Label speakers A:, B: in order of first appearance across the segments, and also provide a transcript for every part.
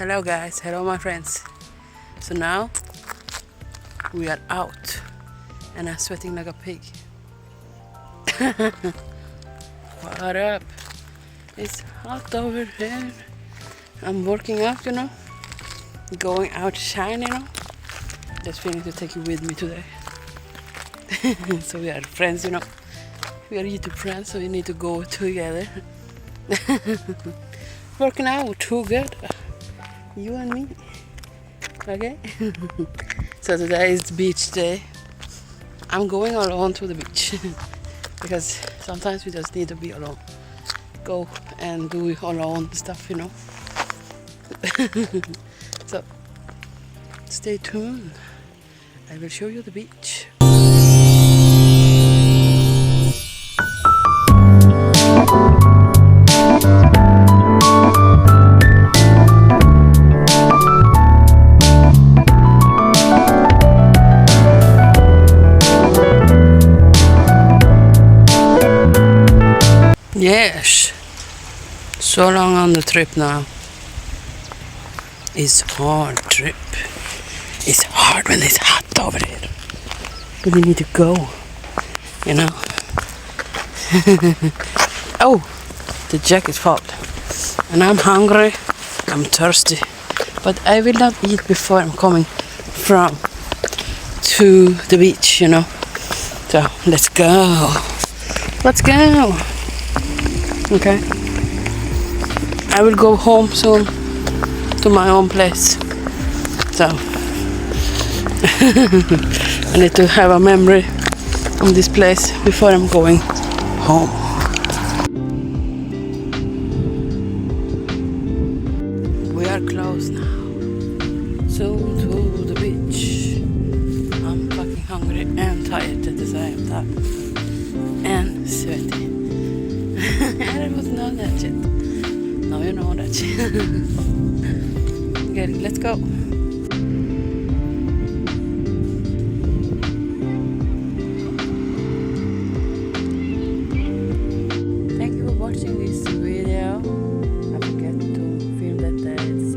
A: Hello guys, hello my friends. So now we are out and I'm sweating like a pig. What up? It's hot over here. I'm working out, going out shine, Just feeling to take you with me today. So we are friends, We are YouTube friends, so we need to go together. Working out too good. You and me. Okay? So today is beach day. I'm going alone to the beach. Because sometimes we just need to be alone. Go and do alone stuff, So stay tuned. I will show you the beach. Yes, so long on the trip now. It's hard trip. It's hard when it's hot over here. But we need to go, Oh, the jacket fall. And I'm hungry, I'm thirsty. But I will not eat before I'm coming from to the beach, So let's go. Let's go. Okay. I will go home soon to my own place. So I need to have a memory of this place before I'm going home. We are close now. Soon to the beach. I'm fucking hungry and tired at the same time. And sweaty. I didn't know that shit. Now you know that shit. Okay, let's go. Thank you for watching this video. I forget to film that it's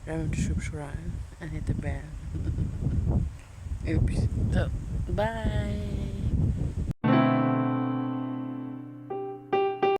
A: remember to subscribe and hit the bell. Oops. So, bye.